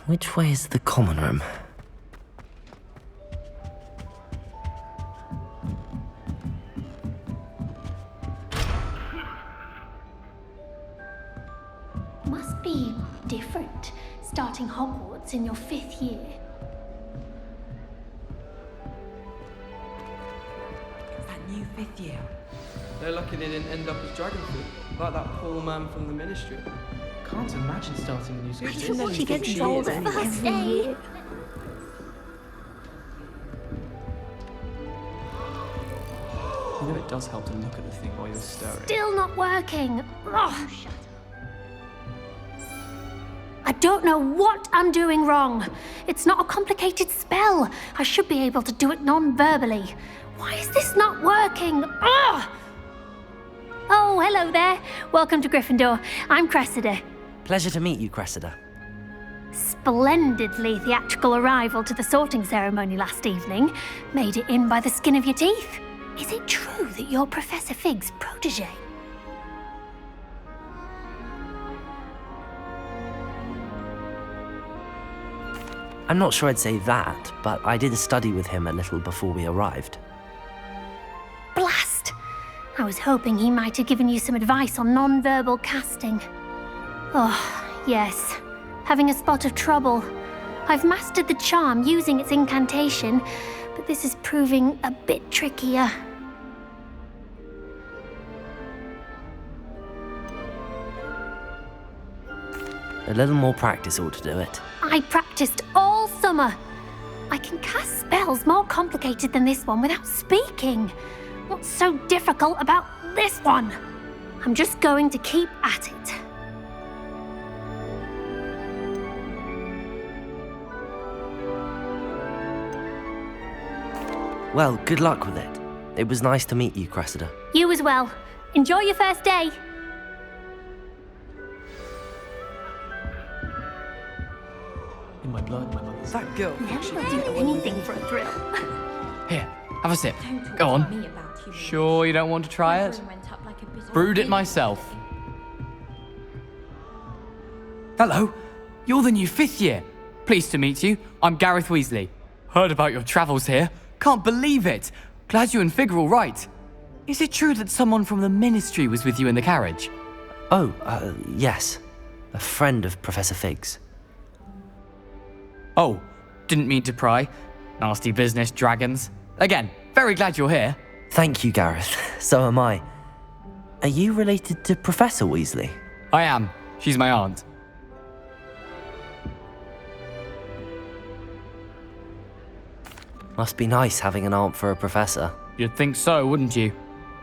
Which way is the common room? Must be different, starting Hogwarts in your 5th year. That new 5th year. They're lucky they didn't end up as dragon fruit, like that poor man from the ministry. Can't imagine starting a new school. She gets older every year. You know it does help to look at the thing while you're stirring. Still not working. Ugh. I don't know what I'm doing wrong. It's not a complicated spell. I should be able to do it non-verbally. Why is this not working? Ugh. Oh, hello there. Welcome to Gryffindor. I'm Cressida. Pleasure to meet you, Cressida. Splendidly theatrical arrival to the sorting ceremony last evening. Made it in by the skin of your teeth. Is it true that you're Professor Fig's protege? I'm not sure I'd say that, but I did study with him a little before we arrived. Blast! I was hoping he might have given you some advice on non-verbal casting. Oh, yes. Having a spot of trouble. I've mastered the charm using its incantation, but this is proving a bit trickier. A little more practice ought to do it. I practiced all summer. I can cast spells more complicated than this one without speaking. What's so difficult about this one? I'm just going to keep at it. Well, good luck with it. It was nice to meet you, Cressida. You as well. Enjoy your first day. In my blood, my mother's. That girl. Never will do anything for a thrill. Here, have a sip. Go on. Sure you don't want to try it? Brewed it myself. Hello, you're the new 5th year. Pleased to meet you. I'm Gareth Weasley. Heard about your travels here. Can't believe it. Glad you and Fig are all right. Is it true that someone from the ministry was with you in the carriage? Oh, yes. A friend of Professor Fig's. Oh, didn't mean to pry. Nasty business, dragons. Again, very glad you're here. Thank you, Gareth. So am I. Are you related to Professor Weasley? I am. She's my aunt. Must be nice having an aunt for a professor. You'd think so, wouldn't you?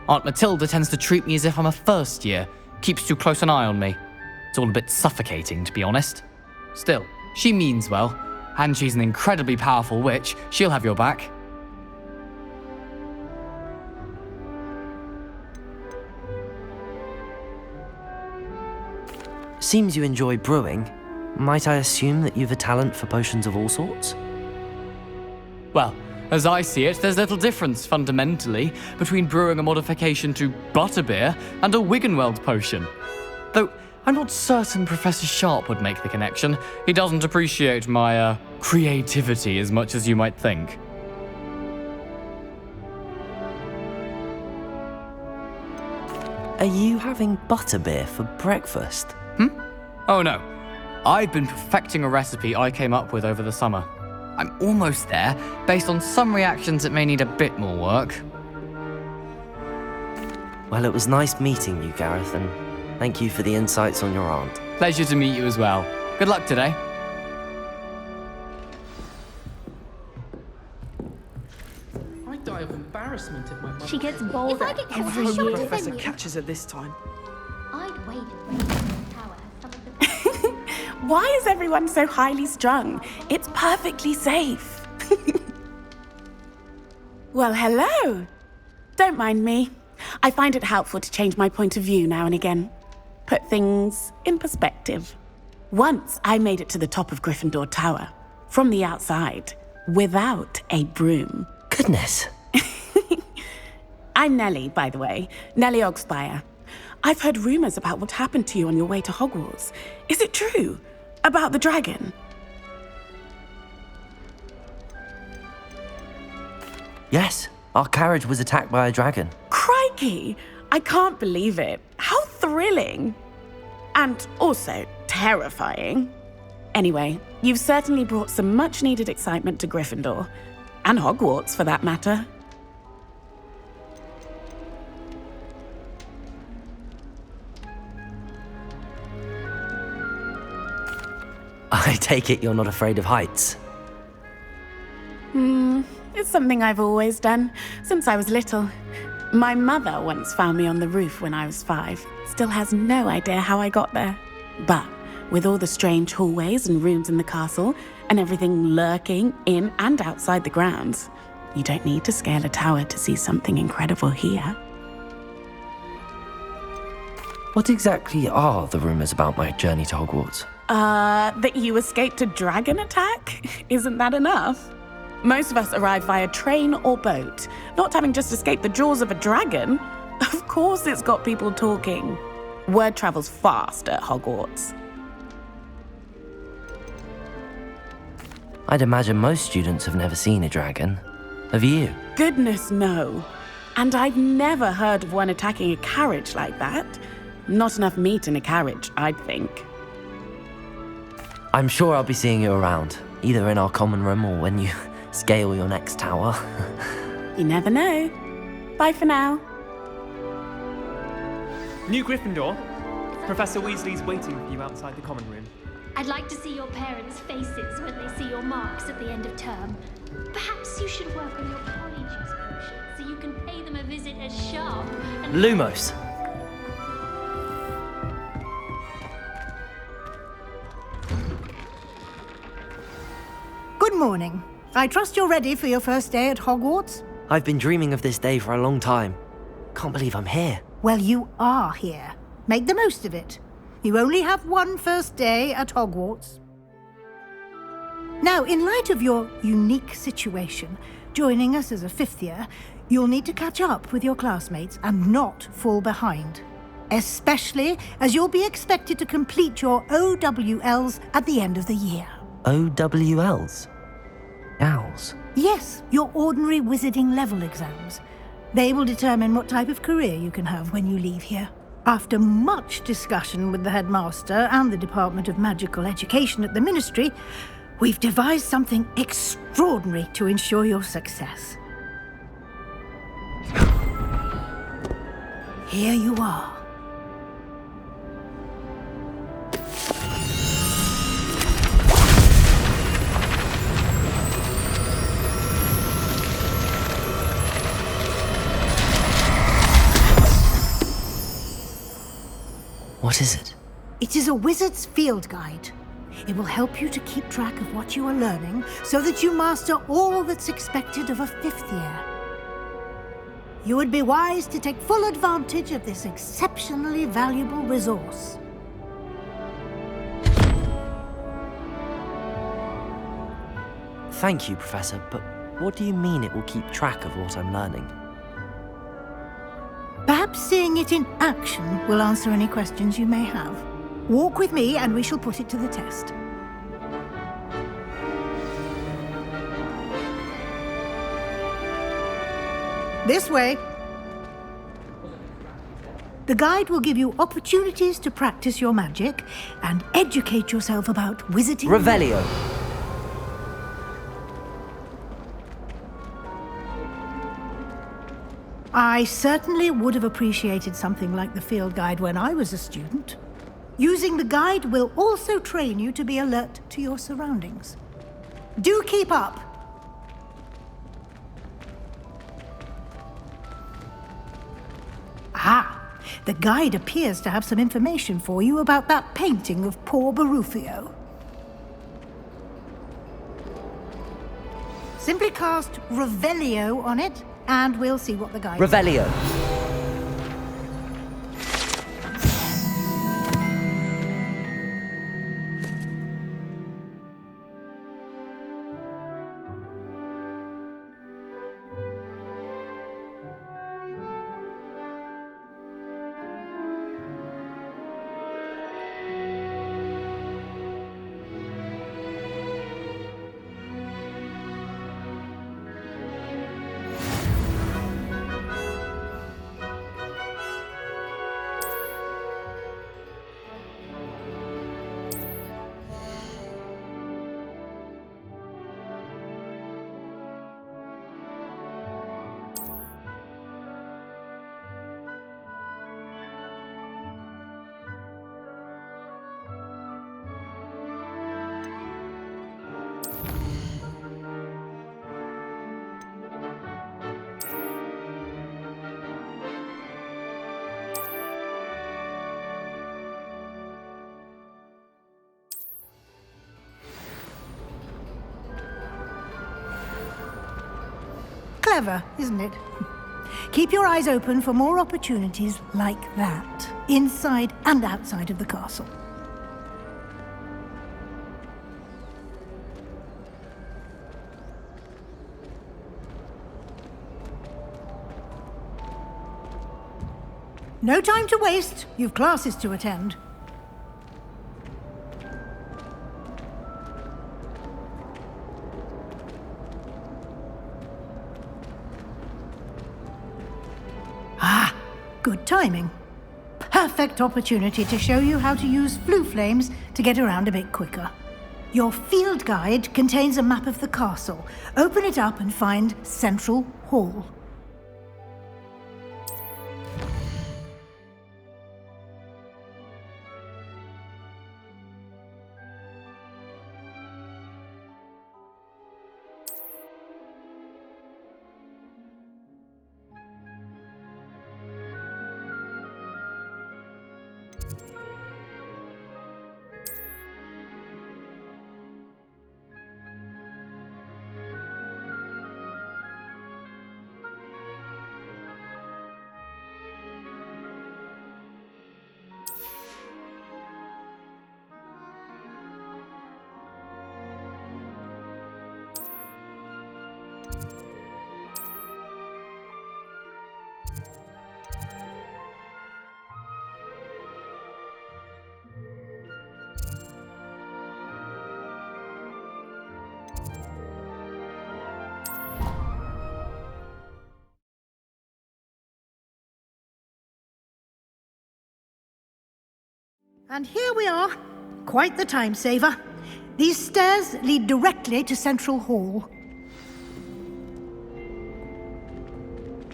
Aunt Matilda tends to treat me as if I'm a first year. Keeps too close an eye on me. It's all a bit suffocating, to be honest. Still, she means well. And she's an incredibly powerful witch. She'll have your back. Seems you enjoy brewing. Might I assume that you've a talent for potions of all sorts? Well, as I see it, there's little difference, fundamentally, between brewing a modification to butterbeer and a Wiggenweld potion. Though, I'm not certain Professor Sharp would make the connection. He doesn't appreciate my, creativity as much as you might think. Are you having butterbeer for breakfast? Oh no. I've been perfecting a recipe I came up with over the summer. I'm almost there. Based on some reactions, it may need a bit more work. Well, it was nice meeting you, Gareth, and thank you for the insights on your aunt. Pleasure to meet you as well. Good luck today. I'd die of embarrassment if my mother. She gets bolder If I get every caught, year. I'll Professor Then you- catches her this time. I'd wait for the tower has some of the Why is everyone so highly strung? It's perfectly safe. Well, hello. Don't mind me. I find it helpful to change my point of view now and again. Put things in perspective. Once I made it to the top of Gryffindor Tower, from the outside, without a broom. Goodness. I'm Nellie, by the way. Nellie Ogspire. I've heard rumors about what happened to you on your way to Hogwarts. Is it true? About the dragon? Yes, our carriage was attacked by a dragon. Crikey! I can't believe it. How thrilling! And also terrifying. Anyway, you've certainly brought some much-needed excitement to Gryffindor. And Hogwarts, for that matter. I take it you're not afraid of heights. It's something I've always done, since I was little. My mother once found me on the roof when I was 5. Still has no idea how I got there. But with all the strange hallways and rooms in the castle, and everything lurking in and outside the grounds, you don't need to scale a tower to see something incredible here. What exactly are the rumours about my journey to Hogwarts? That you escaped a dragon attack? Isn't that enough? Most of us arrive via train or boat, not having just escaped the jaws of a dragon. Of course it's got people talking. Word travels fast at Hogwarts. I'd imagine most students have never seen a dragon. Have you? Goodness, no. And I've never heard of one attacking a carriage like that. Not enough meat in a carriage, I'd think. I'm sure I'll be seeing you around, either in our common room or when you scale your next tower. You never know. Bye for now. New Gryffindor. Professor Weasley's waiting for you outside the common room. I'd like to see your parents' faces when they see your marks at the end of term. Perhaps you should work on your polyjuice potion so you can pay them a visit as sharp and... Lumos! Good morning. I trust you're ready for your first day at Hogwarts? I've been dreaming of this day for a long time. Can't believe I'm here. Well, you are here. Make the most of it. You only have one first day at Hogwarts. Now, in light of your unique situation, joining us as a 5th year, you'll need to catch up with your classmates and not fall behind. Especially as you'll be expected to complete your OWLs at the end of the year. OWLs? Owls? Yes, your ordinary wizarding level exams. They will determine what type of career you can have when you leave here. After much discussion with the headmaster and the Department of Magical Education at the Ministry, we've devised something extraordinary to ensure your success. Here you are. What is it? It is a wizard's field guide. It will help you to keep track of what you are learning so that you master all that's expected of a 5th year. You would be wise to take full advantage of this exceptionally valuable resource. Thank you, Professor, but what do you mean it will keep track of what I'm learning? Perhaps seeing it in action will answer any questions you may have. Walk with me and we shall put it to the test. This way. The guide will give you opportunities to practice your magic and educate yourself about wizarding. Revelio! I certainly would have appreciated something like the field guide when I was a student. Using the guide will also train you to be alert to your surroundings. Do keep up! Ah, the guide appears to have some information for you about that painting of poor Barufio. Simply cast Revelio on it, and we'll see what the guide says. Revelio! Clever, isn't it? Keep your eyes open for more opportunities like that, inside and outside of the castle. No time to waste. You've classes to attend. Ah, good timing. Perfect opportunity to show you how to use flue flames to get around a bit quicker. Your field guide contains a map of the castle. Open it up and find Central Hall. And here we are. Quite the time saver. These stairs lead directly to Central Hall.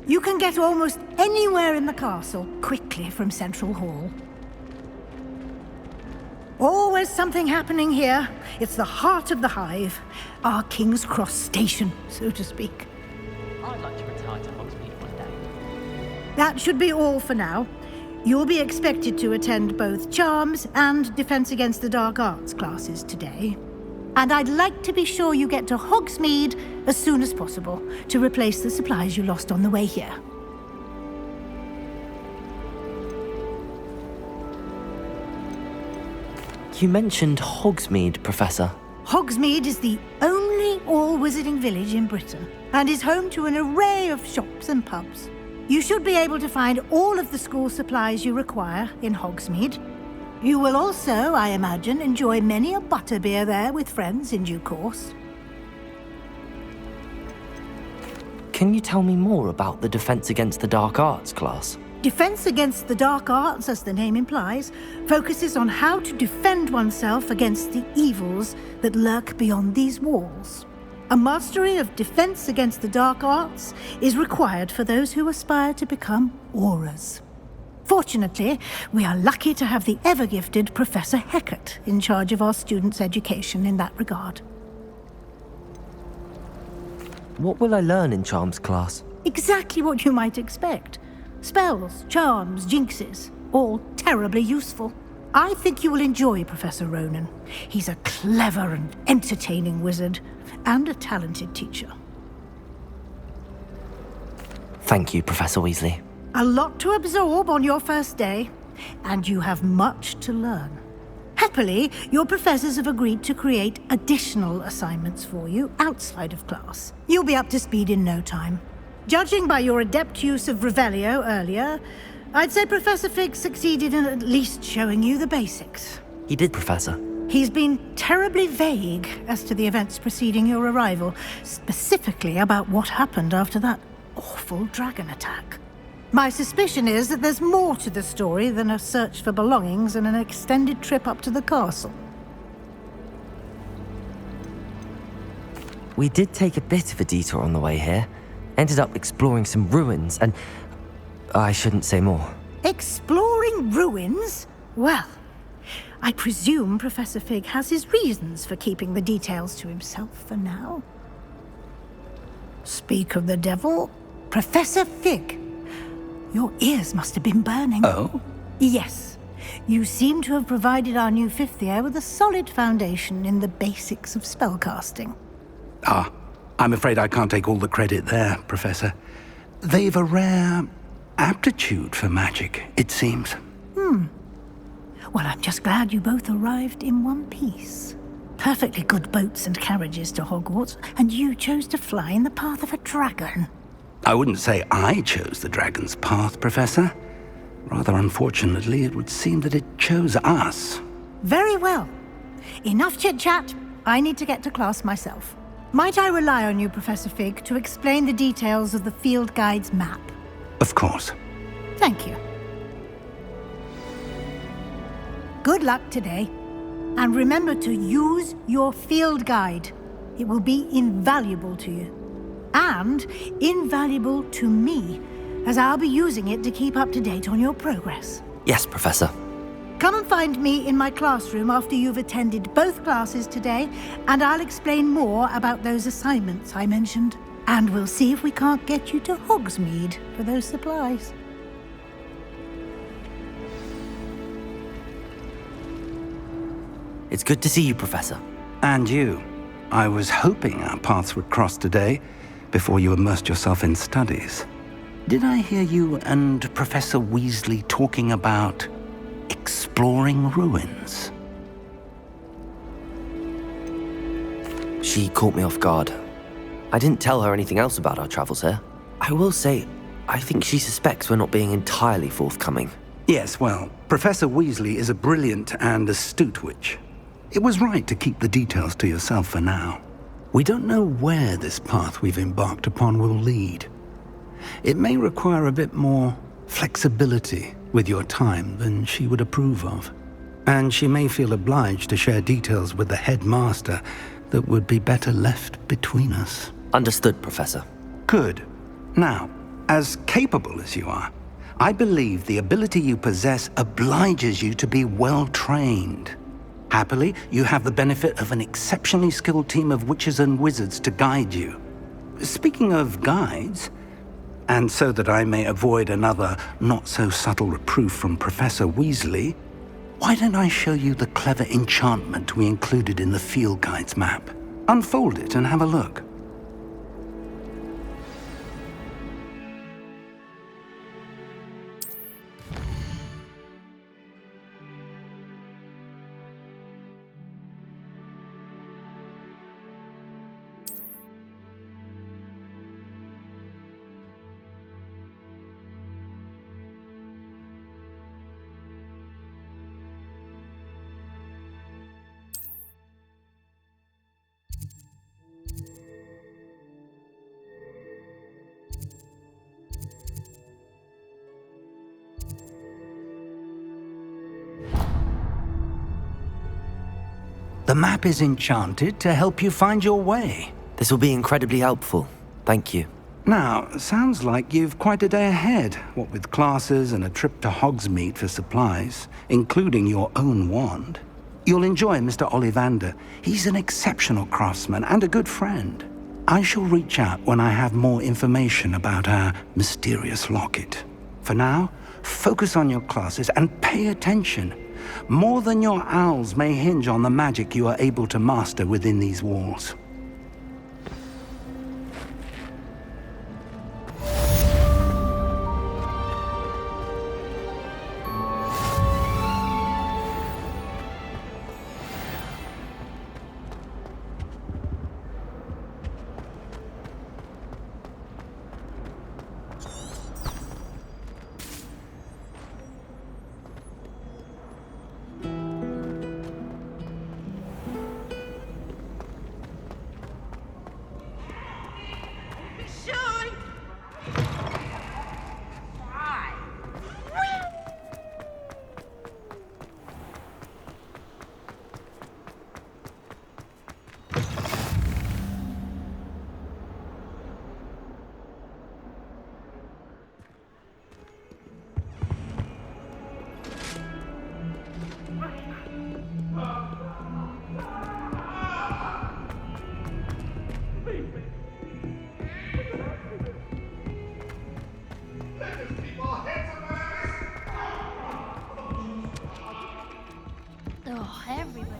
You can get almost anywhere in the castle quickly from Central Hall. Always something happening here. It's the heart of the hive. Our King's Cross station, so to speak. I'd like to retire to Hogsmeade one day. That should be all for now. You'll be expected to attend both Charms and Defense Against the Dark Arts classes today. And I'd like to be sure you get to Hogsmeade as soon as possible to replace the supplies you lost on the way here. You mentioned Hogsmeade, Professor. Hogsmeade is the only all-wizarding village in Britain and is home to an array of shops and pubs. You should be able to find all of the school supplies you require in Hogsmeade. You will also, I imagine, enjoy many a butterbeer there with friends in due course. Can you tell me more about the Defense Against the Dark Arts class? Defense Against the Dark Arts, as the name implies, focuses on how to defend oneself against the evils that lurk beyond these walls. A mastery of Defense Against the Dark Arts is required for those who aspire to become Aurors. Fortunately, we are lucky to have the ever-gifted Professor Hecat in charge of our students' education in that regard. What will I learn in Charms class? Exactly what you might expect. Spells, charms, jinxes, all terribly useful. I think you will enjoy Professor Ronan. He's a clever and entertaining wizard, and a talented teacher. Thank you, Professor Weasley. A lot to absorb on your first day, and you have much to learn. Happily, your professors have agreed to create additional assignments for you outside of class. You'll be up to speed in no time. Judging by your adept use of Revelio earlier, I'd say Professor Fig succeeded in at least showing you the basics. He did, Professor. He's been terribly vague as to the events preceding your arrival, specifically about what happened after that awful dragon attack. My suspicion is that there's more to the story than a search for belongings and an extended trip up to the castle. We did take a bit of a detour on the way here. Ended up exploring some ruins and... I shouldn't say more. Exploring ruins? Well, I presume Professor Fig has his reasons for keeping the details to himself for now. Speak of the devil, Professor Fig. Your ears must have been burning. Oh? Yes. You seem to have provided our new fifth year with a solid foundation in the basics of spellcasting. I I'm afraid I can't take all the credit there, Professor. They've a rare aptitude for magic, it seems. Well, I'm just glad you both arrived in one piece. Perfectly good boats and carriages to Hogwarts, and you chose to fly in the path of a dragon. I wouldn't say I chose the dragon's path, Professor. Rather unfortunately, it would seem that it chose us. Very well. Enough chit-chat. I need to get to class myself. Might I rely on you, Professor Fig, to explain the details of the field guide's map? Of course. Thank you. Good luck today. And remember to use your field guide. It will be invaluable to you. And invaluable to me, as I'll be using it to keep up to date on your progress. Yes, Professor. Come and find me in my classroom after you've attended both classes today, and I'll explain more about those assignments I mentioned. And we'll see if we can't get you to Hogsmeade for those supplies. It's good to see you, Professor. And you. I was hoping our paths would cross today, before you immersed yourself in studies. Did I hear you and Professor Weasley talking about exploring ruins? She caught me off guard. I didn't tell her anything else about our travels here. I will say, I think she suspects we're not being entirely forthcoming. Yes, well, Professor Weasley is a brilliant and astute witch. It was right to keep the details to yourself for now. We don't know where this path we've embarked upon will lead. It may require a bit more flexibility with your time than she would approve of. And she may feel obliged to share details with the headmaster that would be better left between us. Understood, Professor. Good. Now, as capable as you are, I believe the ability you possess obliges you to be well trained. Happily, you have the benefit of an exceptionally skilled team of witches and wizards to guide you. Speaking of guides, and so that I may avoid another not-so-subtle reproof from Professor Weasley, why don't I show you the clever enchantment we included in the field guide's map? Unfold it and have a look. The map is enchanted to help you find your way. This will be incredibly helpful. Thank you. Now, sounds like you've quite a day ahead, what with classes and a trip to Hogsmeade for supplies, including your own wand. You'll enjoy Mr. Ollivander. He's an exceptional craftsman and a good friend. I shall reach out when I have more information about our mysterious locket. For now, focus on your classes and pay attention. More than your owls may hinge on the magic you are able to master within these walls. Oh, everybody.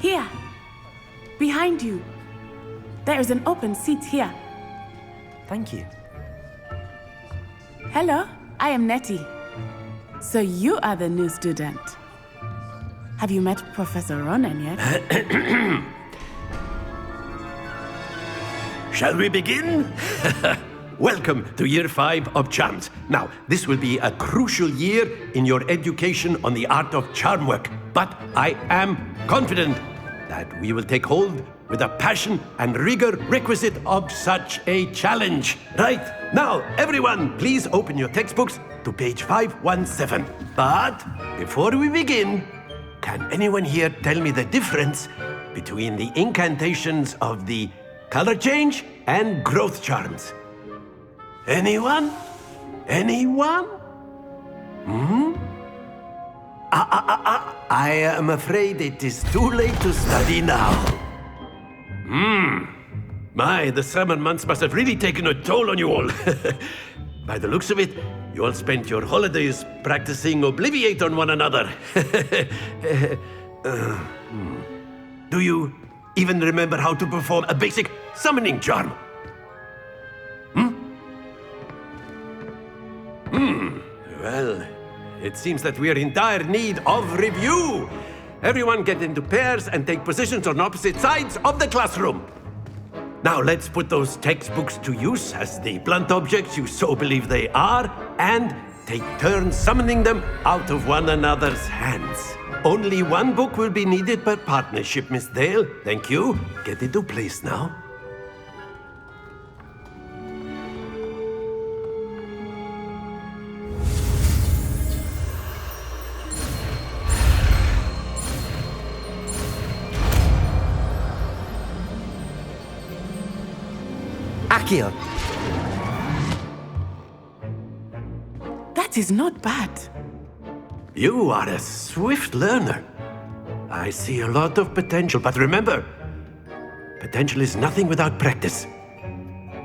Here. Behind you. There is an open seat here. Thank you. Hello, I am Nettie. So you are the new student. Have you met Professor Ronan yet? Shall we begin? Welcome to Year 5 of Charms. Now, this will be a crucial year in your education on the art of charm work. But I am confident that we will take hold with the passion and rigor requisite of such a challenge. Right, now, everyone, please open your textbooks to page 517. But before we begin, can anyone here tell me the difference between the incantations of the color change and growth charms? Anyone? Anyone? I am afraid it is too late to study now. My, the summer months must have really taken a toll on you all. By the looks of it, you all spent your holidays practicing Obliviate on one another. Do you even remember how to perform a basic summoning charm? Well, it seems that we are in dire need of review. Everyone get into pairs and take positions on opposite sides of the classroom. Now let's put those textbooks to use as the blunt objects you so believe they are, and take turns summoning them out of one another's hands. Only one book will be needed per partnership, Miss Dale. Thank you. Get into place now. Akio! That is not bad. You are a swift learner. I see a lot of potential, but remember, potential is nothing without practice.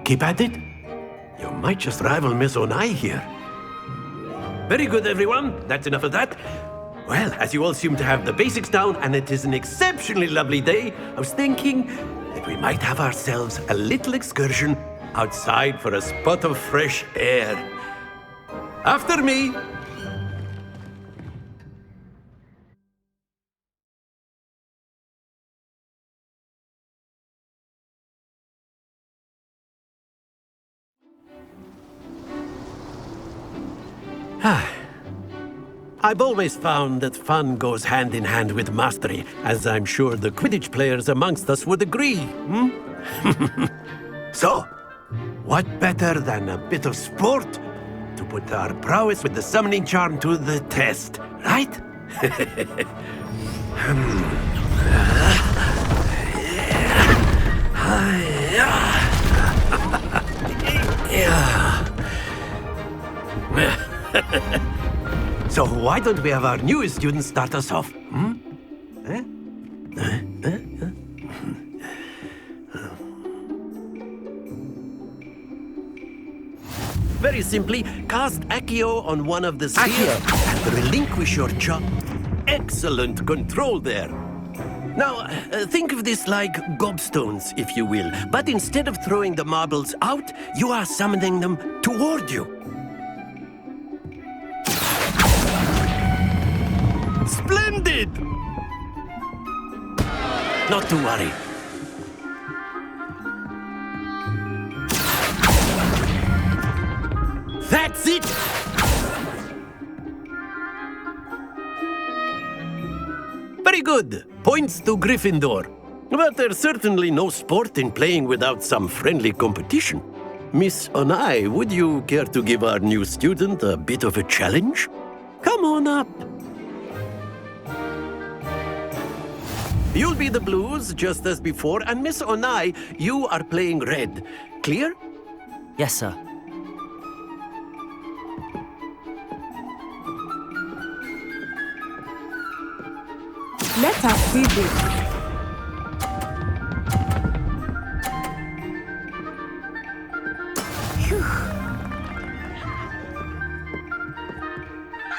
Keep at it. You might just rival Miss Onai here. Very good, everyone. That's enough of that. Well, as you all seem to have the basics down, and it is an exceptionally lovely day, I was thinking that we might have ourselves a little excursion outside for a spot of fresh air. After me. I've always found that fun goes hand in hand with mastery, as I'm sure the Quidditch players amongst us would agree. So, what better than a bit of sport to put our prowess with the summoning charm to the test, right? So why don't we have our newest student start us off? Very simply, cast Accio on one of the spheres and relinquish your job. Excellent control there. Now, think of this like gobstones, if you will. But instead of throwing the marbles out, you are summoning them toward you. Splendid! Not to worry. That's it! Very good. Points to Gryffindor. But there's certainly no sport in playing without some friendly competition. Miss Onai, would you care to give our new student a bit of a challenge? Come on up. You'll be the blues, just as before, and Miss Onai, you are playing red. Clear? Yes, sir. Let us see this.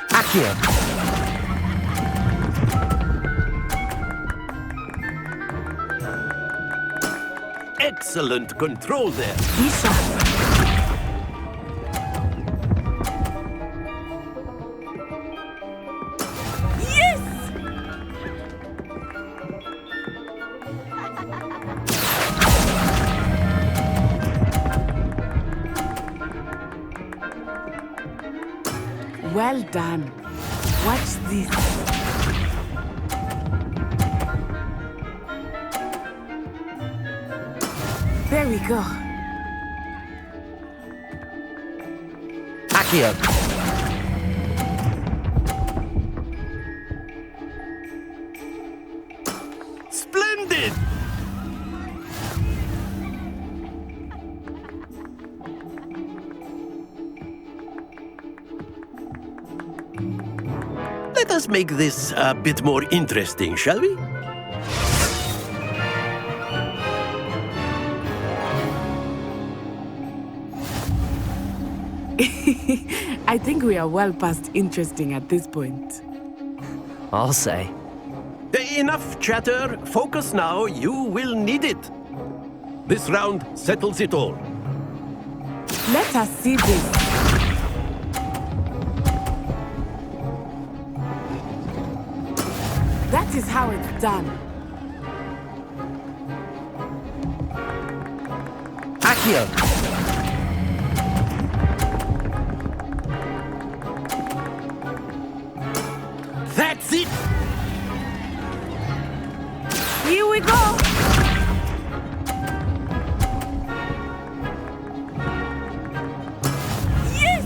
Akio! excellent control there. Be sharp. Well done. Watch this. There we go. Accio! Splendid! Let us make this a bit more interesting, shall we? I think we are well past interesting at this point. I'll say. Enough chatter. Focus now. You will need it. This round settles it all. Let us see this. That is how it's done. Accio! That's it! Here we go! Yes!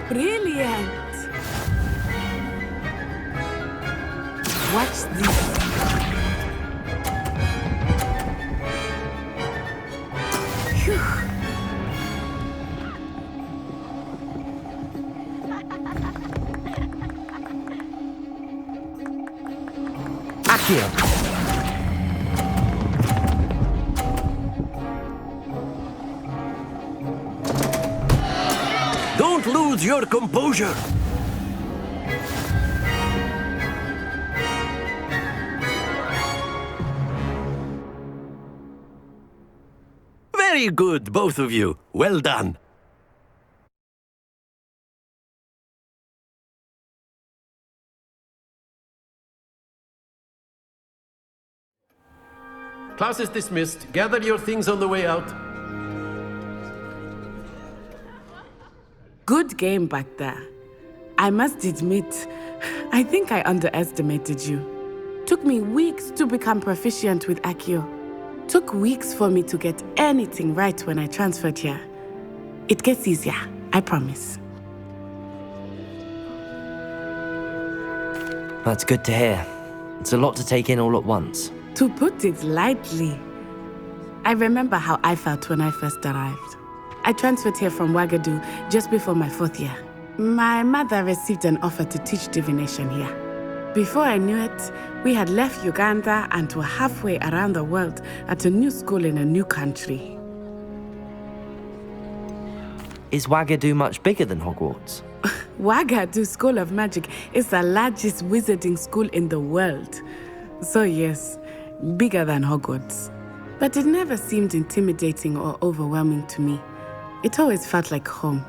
Brilliant! Watch this. Accio! Don't lose your composure. Very good, both of you. Well done. Class is dismissed. Gather your things on the way out. Good game back there. I must admit, I think I underestimated you. Took me weeks to become proficient with Accio. Took weeks for me to get anything right when I transferred here. It gets easier, I promise. That's good to hear. It's a lot to take in all at once. To put it lightly, I remember how I felt when I first arrived. I transferred here from Ouagadougou just before my 4th year. My mother received an offer to teach divination here. Before I knew it, we had left Uganda and were halfway around the world at a new school in a new country. Is Ouagadougou much bigger than Hogwarts? Ouagadougou School of Magic is the largest wizarding school in the world. So yes, bigger than Hogwarts. But it never seemed intimidating or overwhelming to me. It always felt like home.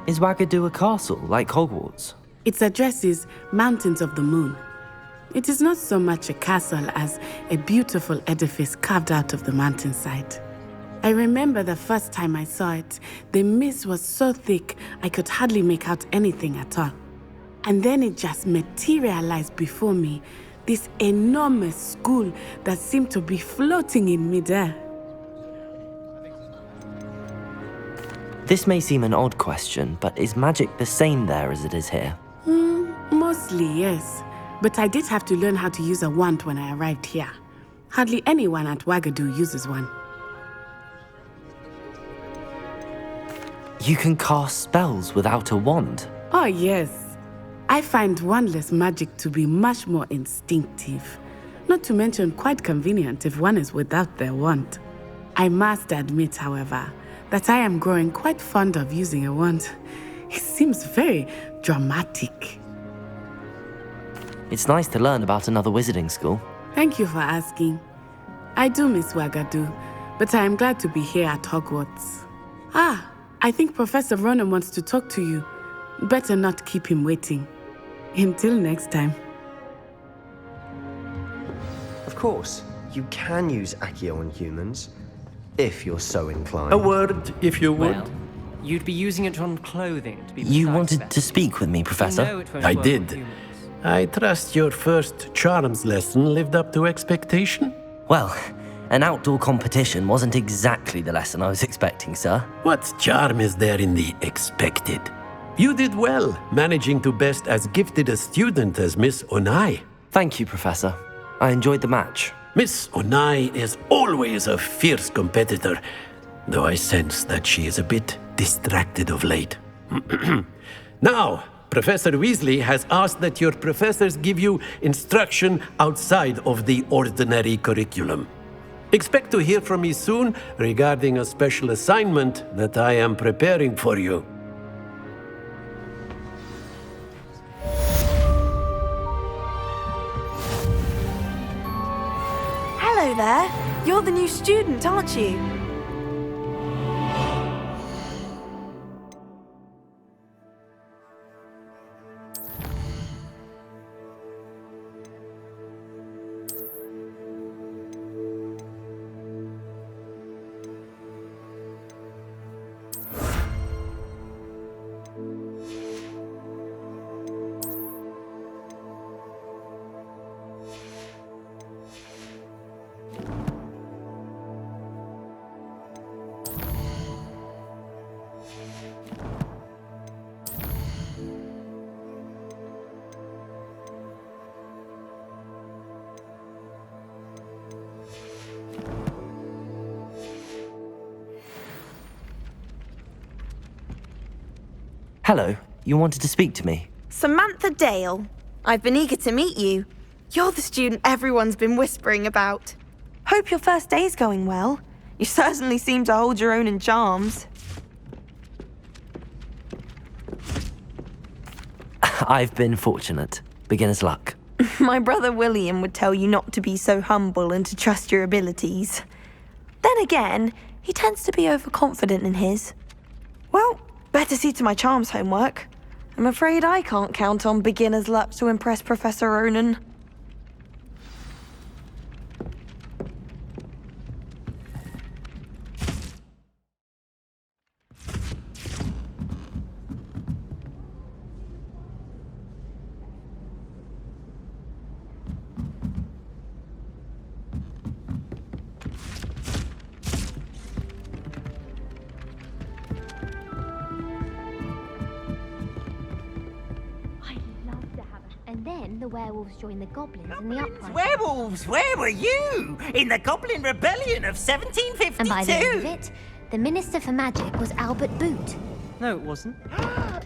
Is Ouagadougou a castle, like Hogwarts? Its address is Mountains of the Moon. It is not so much a castle as a beautiful edifice carved out of the mountainside. I remember the first time I saw it, the mist was so thick I could hardly make out anything at all. And then it just materialized before me, this enormous school that seemed to be floating in midair. This may seem an odd question, but is magic the same there as it is here? Mostly, yes. But I did have to learn how to use a wand when I arrived here. Hardly anyone at Ouagadougou uses one. You can cast spells without a wand? Oh, yes. I find wandless magic to be much more instinctive. Not to mention quite convenient if one is without their wand. I must admit, however, that I am growing quite fond of using a wand. It seems very dramatic. It's nice to learn about another wizarding school. Thank you for asking. I do miss Wagadu, but I am glad to be here at Hogwarts. Ah, I think Professor Ronan wants to talk to you. Better not keep him waiting. Until next time. Of course, you can use Accio on humans, if you're so inclined. A word, if you would. Well, you'd be using it on clothing to be You precise wanted about. to speak with me, Professor? You know it won't I work did. on humans. I trust your first charms lesson lived up to expectation? Well, an outdoor competition wasn't exactly the lesson I was expecting, sir. What charm is there in the expected? You did well, managing to best as gifted a student as Miss Onai. Thank you, Professor. I enjoyed the match. Miss Onai is always a fierce competitor, though I sense that she is a bit distracted of late. Now, Professor Weasley has asked that your professors give you instruction outside of the ordinary curriculum. Expect to hear from me soon regarding a special assignment that I am preparing for you. Hello there. You're the new student, aren't you? Hello, you wanted to speak to me? Samantha Dale. I've been eager to meet you. You're the student everyone's been whispering about. Hope your first day's going well. You certainly seem to hold your own in charms. I've been fortunate. Beginner's luck. My brother William would tell you not to be so humble and to trust your abilities. Then again, he tends to be overconfident in his. Well, better see to my charms homework. I'm afraid I can't count on beginner's luck to impress Professor Ronan. And then the werewolves joined the goblins in the uprising. Werewolves, where were you? In the Goblin Rebellion of 1752. And by the end of it, the Minister for Magic was Albert Boot. No, it wasn't.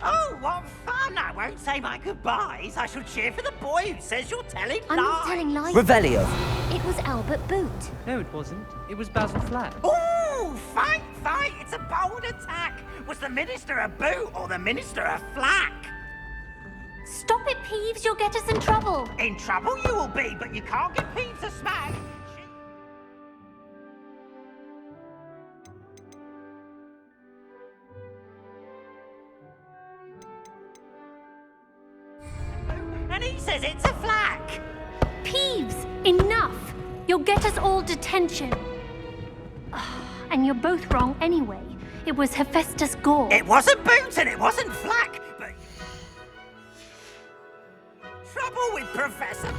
Oh, what fun! I won't say my goodbyes. I shall cheer for the boy who says you're telling I'm lies. not telling lies. Revelio. It was Albert Boot. No, it wasn't. It was Basil Flack. Ooh, fight, fight! It's a bold attack. Was the Minister a boot or the Minister a flack? Stop it, Peeves. You'll get us in trouble. In trouble you will be, but you can't get Peeves a smack. And he says it's a flack. Peeves, enough. You'll get us all detention. And you're both wrong anyway. It was Hephaestus Gore. It wasn't boot and it wasn't flack, but... Trouble with Professor...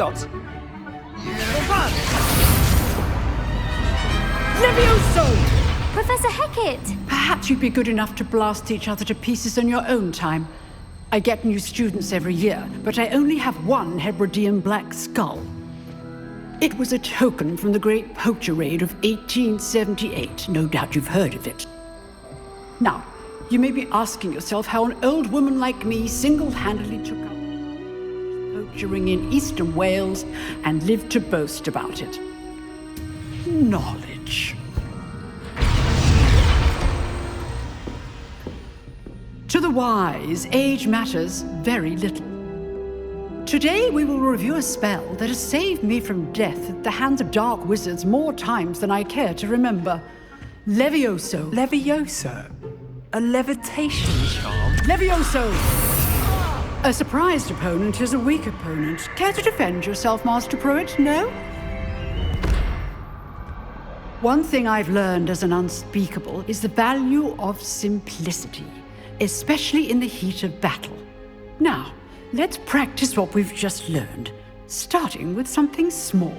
got? Levioso! Professor Hecat! Perhaps you'd be good enough to blast each other to pieces in your own time. I get new students every year, but I only have one Hebridean black skull. It was a token from the Great Poacher Raid of 1878. No doubt you've heard of it. Now, you may be asking yourself how an old woman like me single-handedly took up poachering in eastern Wales and lived to boast about it. Knowledge. To the wise, age matters very little. Today we will review a spell that has saved me from death at the hands of dark wizards more times than I care to remember. Levioso. Levioso? A levitation charm? Levioso! A surprised opponent is a weak opponent. Care to defend yourself, Master Pruitt? No? One thing I've learned as an unspeakable is the value of simplicity, especially in the heat of battle. Now, let's practice what we've just learned, starting with something small.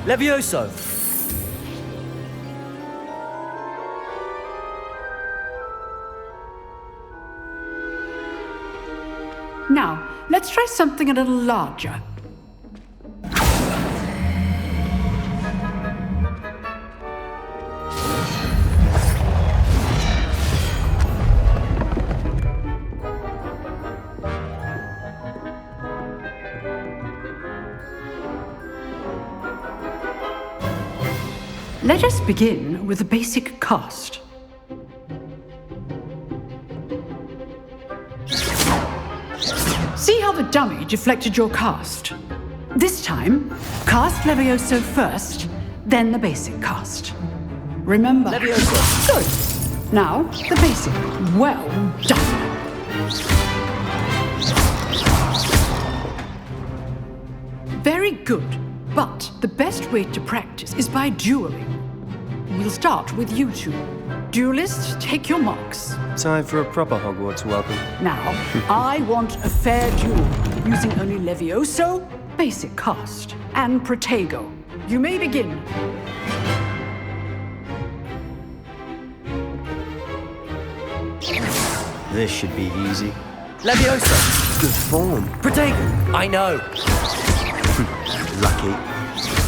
Levioso! Now, let's try something a little larger. Let us begin with a basic cast. See how the dummy deflected your cast? This time, cast Levioso first, then the basic cast. Remember. Levioso. Good. Now, the basic. Well done. Very good. But the best way to practice is by dueling. We'll start with you two. Duelists, take your marks. Time for a proper Hogwarts welcome. Now, I want a fair duel, using only Levioso, basic cast, and Protego. You may begin. This should be easy. Levioso! Good form. Protego! I know. Lucky.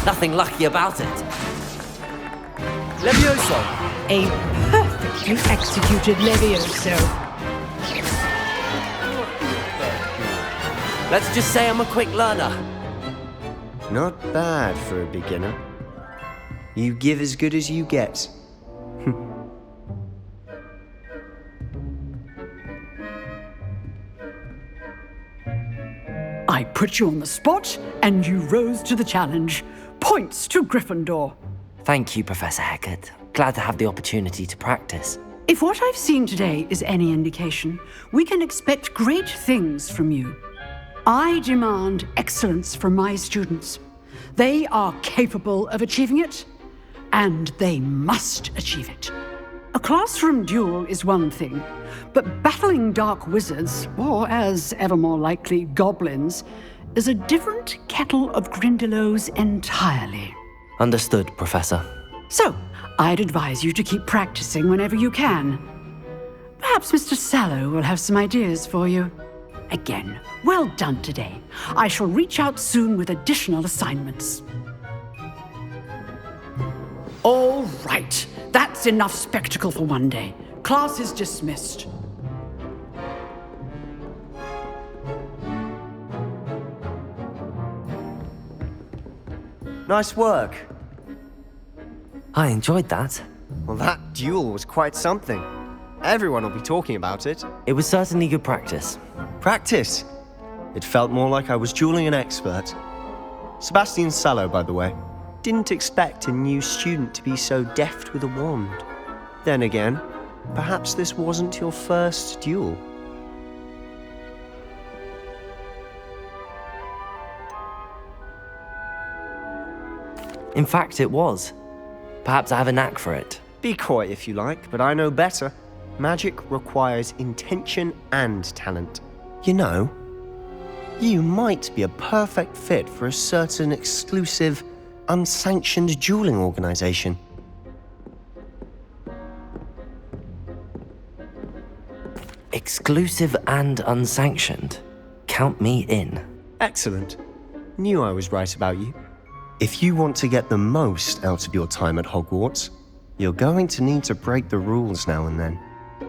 Nothing lucky about it. Levioso! A perfectly executed Levioso. Let's just say I'm a quick learner. Not bad for a beginner. You give as good as you get. I put you on the spot, and you rose to the challenge. Points to Gryffindor. Thank you, Professor Hecat. Glad to have the opportunity to practice. If what I've seen today is any indication, we can expect great things from you. I demand excellence from my students. They are capable of achieving it, and they must achieve it. A classroom duel is one thing, but battling dark wizards, or as ever more likely, goblins, is a different kettle of Grindylows entirely. Understood, Professor. So, I'd advise you to keep practicing whenever you can. Perhaps Mr. Sallow will have some ideas for you. Again, well done today. I shall reach out soon with additional assignments. All right, that's enough spectacle for one day. Class is dismissed. Nice work. I enjoyed that. Well, that duel was quite something. Everyone will be talking about it. It was certainly good practice. Practice? It felt more like I was dueling an expert. Sebastian Sallow, by the way. Didn't expect a new student to be so deft with a wand. Then again, perhaps this wasn't your first duel. In fact, it was. Perhaps I have a knack for it. Be coy if you like, but I know better. Magic requires intention and talent. You know, you might be a perfect fit for a certain exclusive, unsanctioned dueling organization. Exclusive and unsanctioned. Count me in. Excellent. Knew I was right about you. If you want to get the most out of your time at Hogwarts, you're going to need to break the rules now and then.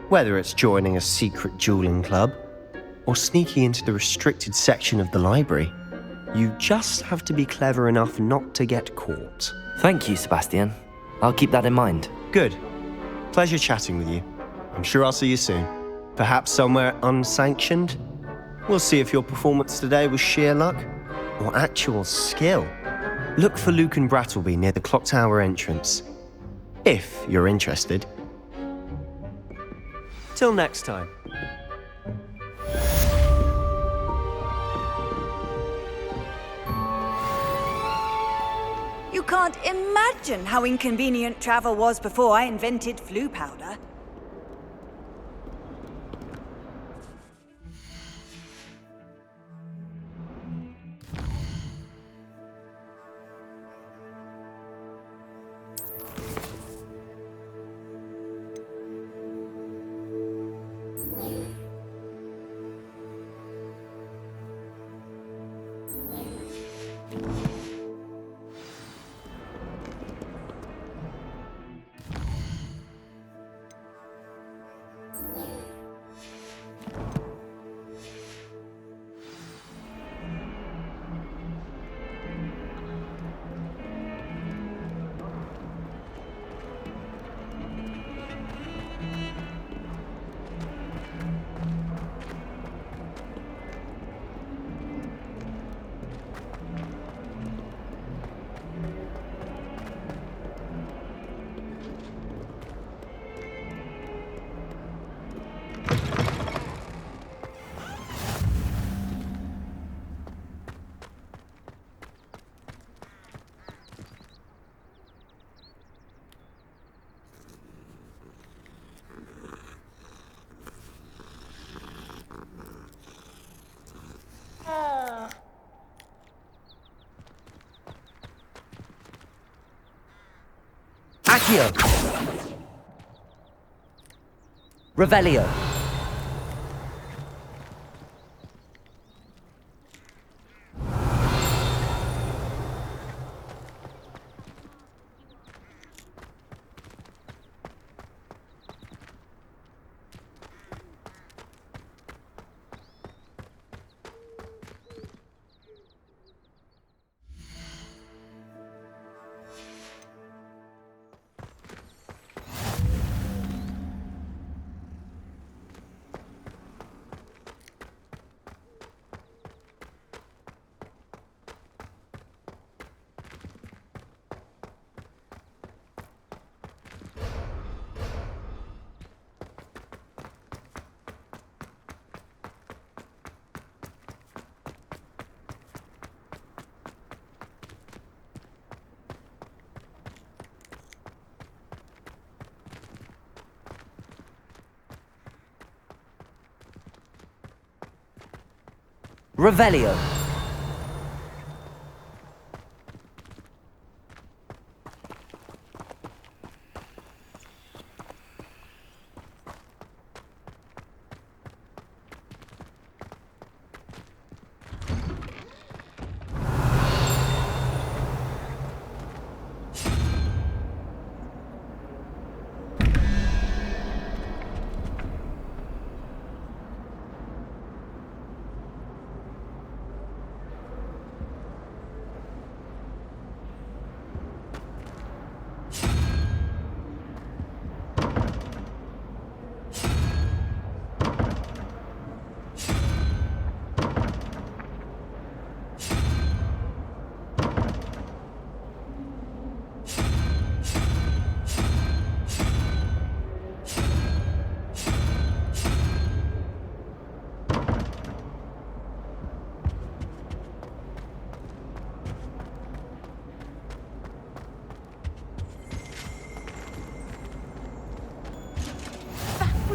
Whether it's joining a secret dueling club, or sneaking into the restricted section of the library, you just have to be clever enough not to get caught. Thank you, Sebastian. I'll keep that in mind. Good. Pleasure chatting with you. I'm sure I'll see you soon. Perhaps somewhere unsanctioned? We'll see if your performance today was sheer luck or actual skill. Look for Luke and Brattleby near the clock tower entrance, if you're interested. Till next time. You can't imagine how inconvenient travel was before I invented flu powder. Accio! Revelio! Revelio!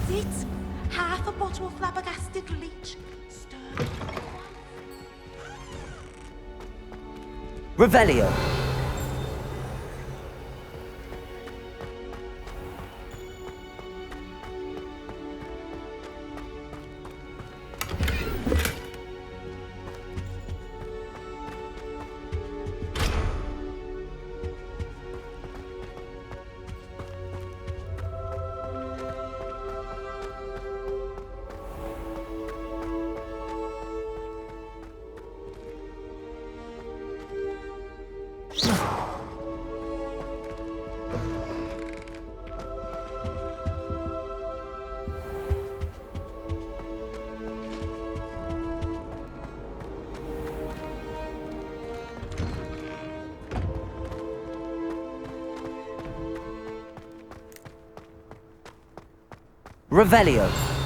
was it. Half a bottle of flabbergasted leech. Stir. Revelio. Revelio.